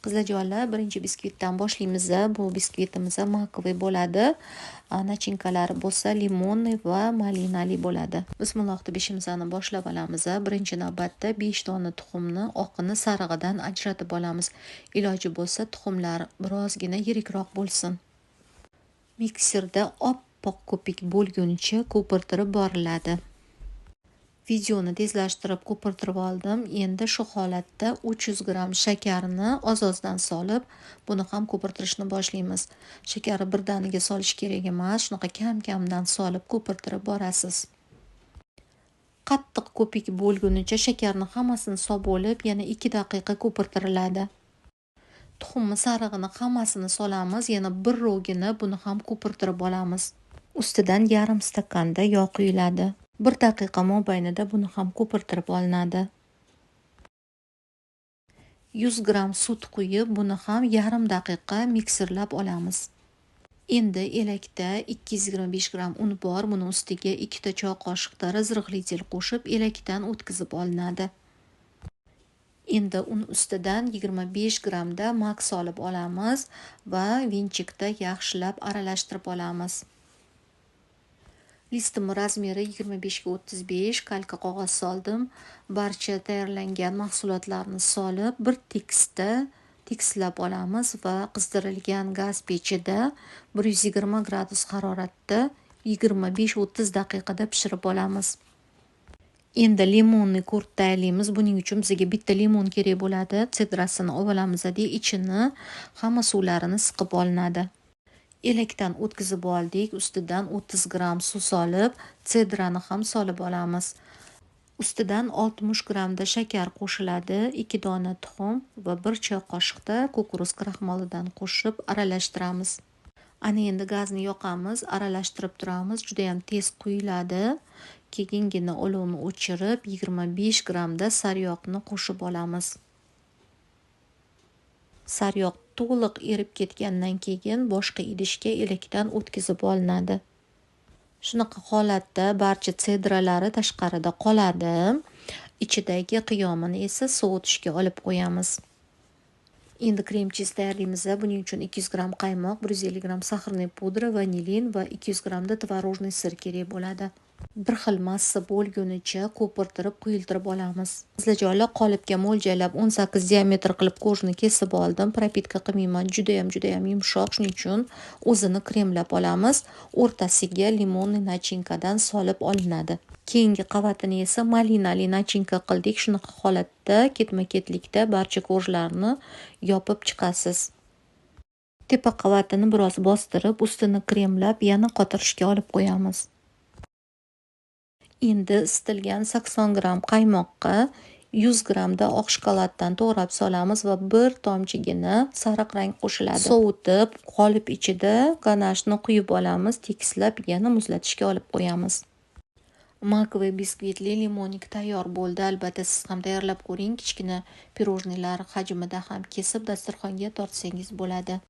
Qizlarjonlar, birinchi biskvitdan boshlaymiz. Bu biskvitimiz makovый bo'ladi. Nachinkalari bo'lsa limonli va malinali bo'ladi. Bismillah deb ishimizni boshlab olamiz. Birinchi navbatda 5 dona tuxumni oqini sarig'idan ajratib olamiz. Iloji bo'lsa tuxumlar birozgina yirikroq bo'lsin. Mikserda oppoq ko'pik bo'lgunicha ko'pirtirib boriladi. Videoni tezlashtirib ko'pirtirib oldim. Endi shu holatda 300 gram shakarni oz-ozdan solib, buni ham ko'pirtirishni boshlaymiz. Shakarni birdaniga solish kerak emas, shunaqa kam-kamdan solib ko'pirtirib borasiz. Qattiq ko'pik bo'lgunicha shakarni hammasini solib bo'lib, yana 2 daqiqa ko'pirtiriladi. Tuxumni sarig'ini hammasini solamiz, yana bir rogini buni ham ko'pirtirib olamiz. Ustidan yarim stakanda yog' quyiladi. 1 daqiqa mobaynida buni ham ko'pirtirib olinadi. 100 gram sut quyib, buni ham yarim daqiqa mikserlab olamiz. Endi elakda 225 gram un bor, buni ustiga 2 ta choy qoshiq razrixlitel qo'shib elakdan o'tkazib olinadi. Endi un ustidan 25 gramda mak solib olamiz va vinchikda yaxshilab aralashtirib olamiz. Listim razmeri 25 ga 35, kalka qog'oz soldim. Barcha tayyorlangan mahsulotlarni solib, bir tekisda tekislab olamiz va qizdirilgan gaz pechida 120 gradus haroratda 25-30 daqiqada pishirib olamiz. Endi limonni qurt tayyorlaymiz. Buning uchun bizga bitta limon kerak bo'ladi. Sidrasini olamiz, ichini hamma suvlarini siqib olinadi. Elakdan o'tkazib oldik. Ustidan 30 gram suv solib, sidrani ham solib olamiz. Ustidan 60 gramda shakar qo'shiladi, 2 dona tuxum va 1 choy qoshiqda kukuruz kraxmalidan qo'shib aralashtiramiz. Ana endi gazni yoqamiz, aralashtirib turamiz. Juda ham tez quyiladi. Keyingina olovni o'chirib, 25 gramda sariyog'ni qo'shib olamiz. Sariyog' to'liq erib ketgandan keyin boshqa idishga elakdan o'tkazib olinadi. Shunaqa holatda barcha sidralari tashqarida qoladi. Ichidagi qiyomini esa sovutishga olib qo'yamiz. Endi krem chiz tayyorlaymiz. Buning uchun 200 gram qaymoq, 150 gram saxarniy pudra, vanilin va 200 gramda tvorожный sir kerak bo'ladi. Bir xil massa bo'lgunicha ko'pirtirib quyiltirib olamiz. Qizlarjonlar, qolipga mo'ljallab 18 diametr qilib ko'jni kesib oldim. Propitka qilmayman, juda ham yumshoq, shuning uchun o'zini kremlab olamiz. O'rtasiga limonli nachinkadan solib olinadi. Keyingi qavatini esa malinali nachinka qildik. Shunaqa holatda ketma-ketlikda barcha ko'jlarni yopib chiqasiz. Tepa qavatini biroz bostirib, ustini kremlab, yana qotirishga olib qo'yamiz. Endi isitilgan 80 gram qaymoqqa 100 gramda oq shokoladdan to'g'rab solamiz va bir tomchigina sariq rang qo'shiladi. Sovutib, qolip ichida ganashni quyib olamiz, tekislab yana muzlatishga olib qo'yamiz. Makovый biskvitli limonik tayyor bo'ldi. Albatta siz ham tayyorlab ko'ring. Kichkina pirojnilar hajmida ham kesib dasturxonga tortsangiz bo'ladi.